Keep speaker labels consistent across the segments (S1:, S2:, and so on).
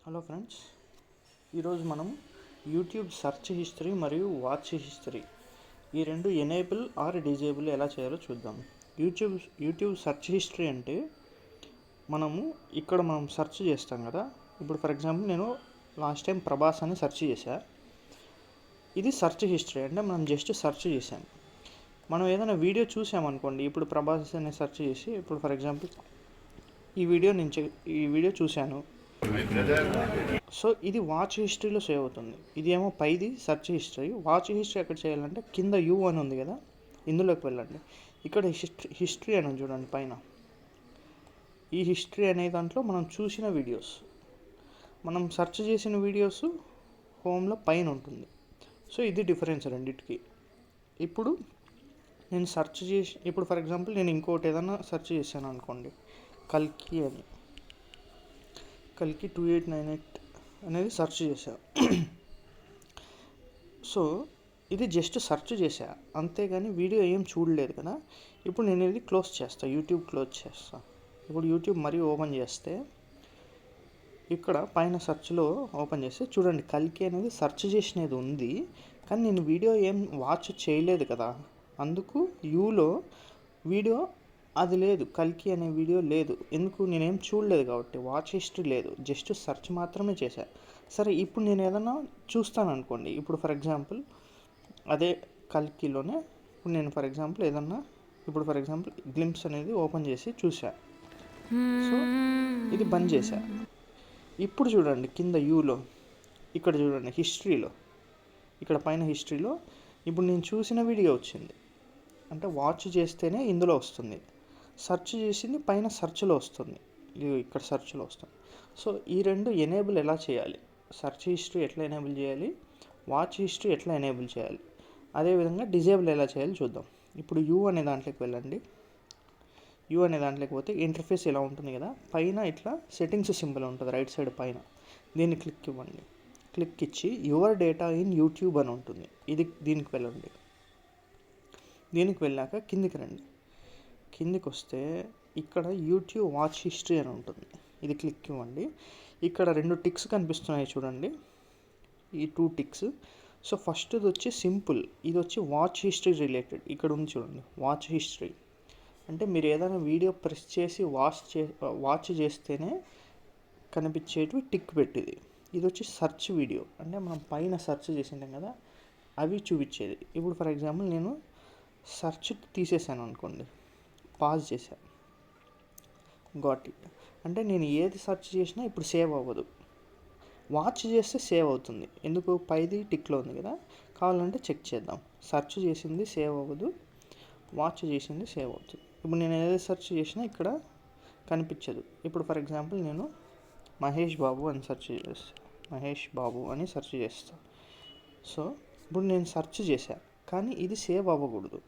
S1: Hello friends, ఈరోజు మనం YouTube search history మరియు వాచ్ హిస్టరీ ఈ రెండు ఎనేబుల్ ఆర్ డిజేబుల్ ఎలా చేయాలో చూద్దాం. యూట్యూబ్ సెర్చ్ హిస్టరీ అంటే మనం సెర్చ్ చేస్తాం కదా. ఇప్పుడు ఫర్ ఎగ్జాంపుల్ నేను లాస్ట్ టైం ప్రభాస్ అని సెర్చ్ చేశా. ఇది సెర్చ్ హిస్టరీ అంటే మనం జస్ట్ సెర్చ్ చేసాం. మనం ఏదైనా వీడియో చూసామనుకోండి, ఇప్పుడు ప్రభాస్ అని సెర్చ్ చేసి ఇప్పుడు ఫర్ ఎగ్జాంపుల్ ఈ వీడియో చూశాను. సో ఇది వాచ్ హిస్టరీలో సేవ్ అవుతుంది. ఇది ఏమో పైది సెర్చ్ హిస్టరీ. వాచ్ హిస్టరీ ఎక్కడ చేయాలంటే కింద యూ అని ఉంది కదా, ఇందులోకి వెళ్ళండి. ఇక్కడ హిస్టరీ అని చూడండి పైన. ఈ హిస్టరీ అనే దాంట్లో మనం చూసిన వీడియోస్, మనం సెర్చ్ చేసిన వీడియోస్ హోమ్లో పైన ఉంటుంది. సో ఇది డిఫరెన్స్ రెండింటికి. ఇప్పుడు నేను సెర్చ్ చేసి ఇప్పుడు ఫర్ ఎగ్జాంపుల్ నేను ఇంకోటి ఏదైనా సెర్చ్ చేశాను అనుకోండి, కల్కి 2898 అనేది సెర్చ్ చేశా. సో ఇది జస్ట్ సెర్చ్ చేశా, అంతేగాని వీడియో ఏం చూడలేదు కదా. ఇప్పుడు నేను ఇది క్లోజ్ చేస్తా, యూట్యూబ్ క్లోజ్ చేస్తా. ఇప్పుడు యూట్యూబ్ మరీ ఓపెన్ చేస్తే ఇక్కడ పైన సెర్చ్లో ఓపెన్ చేస్తే చూడండి, కల్కి అనేది సెర్చ్ చేసినది ఉంది, కానీ నేను వీడియో ఏం వాచ్ చేయలేదు కదా, అందుకు యూలో వీడియో అది లేదు, కల్కి అనే వీడియో లేదు. ఎందుకు? నేనేం చూడలేదు కాబట్టి, వాచ్ హిస్టరీ లేదు, జస్ట్ సెర్చ్ మాత్రమే చేశా. సరే, ఇప్పుడు నేను ఏదైనా చూస్తాను అనుకోండి. ఇప్పుడు ఫర్ ఎగ్జాంపుల్ అదే కల్కిలోనే ఇప్పుడు నేను ఫర్ ఎగ్జాంపుల్ గ్లింప్స్ అనేది ఓపెన్ చేసి చూసా. సో ఇది బంద్ చేశా. ఇప్పుడు చూడండి కింద యూలో, ఇక్కడ చూడండి హిస్టరీలో, ఇక్కడ పైన హిస్టరీలో ఇప్పుడు నేను చూసిన వీడియో వచ్చింది. అంటే వాచ్ చేస్తేనే ఇందులో వస్తుంది, సెర్చ్ చేసింది పైన సెర్చ్లో వస్తుంది, ఇక్కడ సెర్చ్లో వస్తుంది. సో ఈ రెండు ఎనేబుల్ ఎలా చేయాలి, సెర్చ్ హిస్టరీ ఎట్లా ఎనేబుల్ చేయాలి, వాచ్ హిస్టరీ ఎట్లా ఎనేబుల్ చేయాలి, అదేవిధంగా డిజేబుల్ ఎలా చేయాలి చూద్దాం. ఇప్పుడు యూ అనే దాంట్లోకి వెళ్ళండి. యూ అనే దాంట్లోకి పోతే ఇంటర్ఫేస్ ఇలా ఉంటుంది కదా, పైన ఇట్లా సెట్టింగ్స్ సింబల్ ఉంటుంది రైట్ సైడ్ పైన, దీన్ని క్లిక్ ఇవ్వండి. క్లిక్ ఇచ్చి యువర్ డేటా ఇన్ యూట్యూబ్ అని ఉంటుంది, దీనికి వెళ్ళండి. దీనికి వెళ్ళాక కిందికి రండి. కిందికి వస్తే ఇక్కడ యూట్యూబ్ వాచ్ హిస్టరీ అని ఉంటుంది, ఇది క్లిక్ ఇవ్వండి. ఇక్కడ 2 టిక్స్ కనిపిస్తున్నాయి చూడండి, ఈ 2 టిక్స్. సో ఫస్ట్ది వచ్చి సింపుల్, ఇది వచ్చి వాచ్ హిస్టరీ రిలేటెడ్. ఇక్కడ ఉంది చూడండి, వాచ్ హిస్టరీ అంటే మీరు ఏదైనా వీడియో ప్రెస్ చేసి వాచ్ చేస్తేనే కనిపించేటివి టిక్ పెట్టేది. ఇది వచ్చి సెర్చ్ వీడియో అంటే మనం పైన సెర్చ్ చేసింటాం కదా, అవి చూపించేది. ఇప్పుడు ఫర్ ఎగ్జాంపుల్ నేను సెర్చ్ తీసేసాను అనుకోండి, పాజ్ చేశా, గాట్ ఇట్. అంటే నేను ఏది సెర్చ్ చేసినా ఇప్పుడు సేవ్ అవ్వదు, వాచ్ చేస్తే సేవ్ అవుతుంది. ఎందుకు? పైది టిక్లో ఉంది కదా. కావాలంటే చెక్ చేద్దాం. సెర్చ్ చేసింది సేవ్ అవ్వదు, వాచ్ చేసింది సేవ్ అవుతుంది. ఇప్పుడు నేను ఏది సెర్చ్ చేసినా ఇక్కడ కనిపించదు. ఇప్పుడు ఫర్ ఎగ్జాంపుల్ నేను మహేష్ బాబు అని సెర్చ్ చేస్తాను. సో ఇప్పుడు నేను సెర్చ్ చేశా, కానీ ఇది సేవ్ అవ్వకూడదు.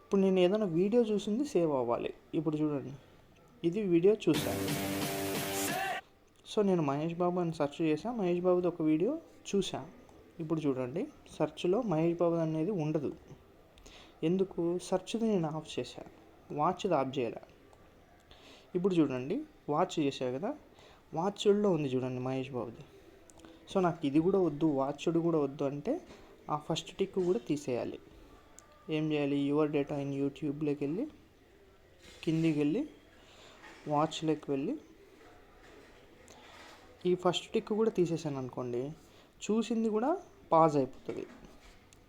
S1: ఇప్పుడు నేను ఏదైనా వీడియో చూసింది సేవ్ అవ్వాలి. ఇప్పుడు చూడండి, ఇది వీడియో చూశాను. సో నేను మహేష్ బాబు అని సెర్చ్ చేశాను, మహేష్ బాబుది ఒక వీడియో చూశాను. ఇప్పుడు చూడండి, సెర్చ్లో మహేష్ బాబు అనేది ఉండదు. ఎందుకు? సెర్చ్ది నేను ఆఫ్ చేశాను, వాచ్ది ఆఫ్ చేయాలి. ఇప్పుడు చూడండి, వాచ్ చేశా కదా, వాచ్లో ఉంది చూడండి మహేష్ బాబుది. సో నాకు ఇది కూడా వద్దు, వాచ్డ్ కూడా వద్దు అంటే ఆ ఫస్ట్ టిక్ కూడా తీసేయాలి. ఏం చేయాలి? యువర్ డేటా ఇన్ యూట్యూబ్లోకి వెళ్ళి కిందికి వెళ్ళి వాచ్లోకి వెళ్ళి ఈ ఫస్ట్ టిక్ కూడా తీసేసాను అనుకోండి, చూసింది కూడా పాజ్ అయిపోతుంది.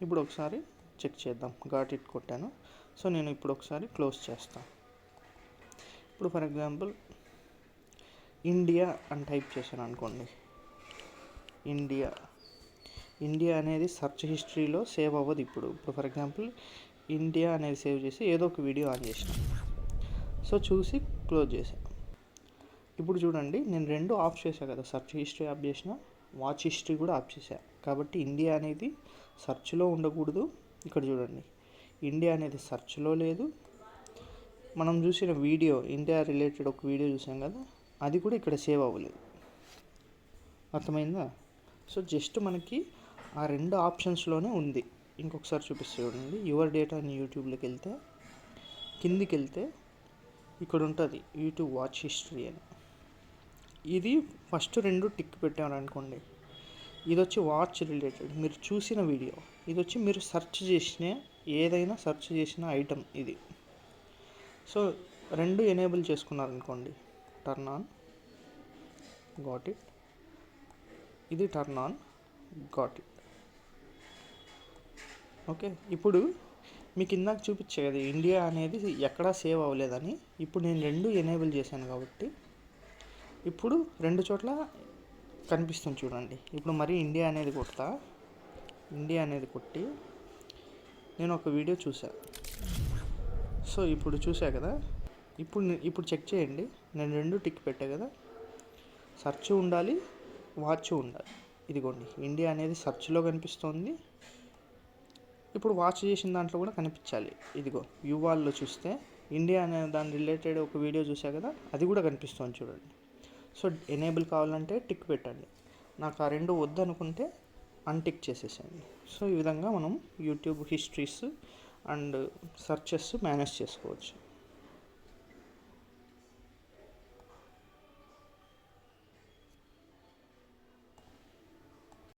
S1: ఇప్పుడు ఒకసారి చెక్ చేద్దాం. గాట్ ఇట్ కొట్టాను. సో నేను ఇప్పుడు ఒకసారి క్లోజ్ చేస్తాను. ఇప్పుడు ఫర్ ఎగ్జాంపుల్ ఇండియా అని టైప్ చేశాను అనుకోండి, ఇండియా అనేది సెర్చ్ హిస్టరీలో సేవ్ అవ్వదు. ఇప్పుడు ఫర్ ఎగ్జాంపుల్ ఇండియా అనేది సేవ్ చేసి ఏదో ఒక వీడియో ఆన్ చేసిన, సో చూసి క్లోజ్ చేసా. ఇప్పుడు చూడండి, నేను 2 ఆఫ్ చేశాను కదా, సెర్చ్ హిస్టరీ ఆఫ్ చేసిన, వాచ్ హిస్టరీ కూడా ఆఫ్ చేశా. కాబట్టి ఇండియా అనేది సెర్చ్లో ఉండకూడదు. ఇక్కడ చూడండి, ఇండియా అనేది సెర్చ్లో లేదు. మనం చూసిన వీడియో, ఇండియా రిలేటెడ్ ఒక వీడియో చూసాం కదా, అది కూడా ఇక్కడ సేవ్ అవ్వలేదు. అర్థమైందా? సో జస్ట్ మనకి ఆ 2 ఆప్షన్స్లోనే ఉంది. ఇంకొకసారి చూపిస్తే చూడండి, యువర్ డేటా అని యూట్యూబ్లోకి వెళ్తే కిందికి వెళ్తే ఇక్కడ ఉంటుంది యూట్యూబ్ వాచ్ హిస్టరీ అని. ఇది ఫస్ట్ 2 టిక్ పెట్టారనుకోండి, ఇది వచ్చి వాచ్ రిలేటెడ్ మీరు చూసిన వీడియో, ఇది వచ్చి మీరు సెర్చ్ చేసిన ఏదైనా సెర్చ్ చేసిన ఐటమ్ ఇది. సో 2 ఎనేబుల్ చేసుకున్నారనుకోండి, టర్న్ ఆన్, గాట్ ఇట్, ఇది turn on, got it. Okay, ఇప్పుడు మీకు ఇందాక చూపించే కదా ఇండియా అనేది ఎక్కడా సేవ్ అవ్వలేదని, ఇప్పుడు నేను 2 ఎనేబుల్ చేశాను కాబట్టి ఇప్పుడు 2 చోట్ల కనిపిస్తుంది చూడండి. ఇప్పుడు మరి ఇండియా అనేది కొట్టి నేను ఒక వీడియో చూసా. సో ఇప్పుడు చూసా కదా, ఇప్పుడు చెక్ చేయండి, నేను 2 టిక్ పెట్టా కదా, సెర్చ్ ఉండాలి, వాచ్ ఉండాలి. ఇదిగోండి ఇండియా అనేది సెర్చ్లో కనిపిస్తుంది, ఇప్పుడు వాచ్ చేసిన దాంట్లో కూడా కనిపించాలి. ఇదిగో యూవాల్లో చూస్తే ఇండియా అనే దాని రిలేటెడ్ ఒక వీడియో చూసా కదా, అది కూడా కనిపిస్తుంది చూడండి. సో ఎనేబుల్ కావాలంటే టిక్ పెట్టండి, నాకు ఆ 2 వద్దు అనుకుంటే అన్టిక్ చేసేసేయండి. సో ఈ విధంగా మనం YouTube histories and searches manage చేసుకోవచ్చు.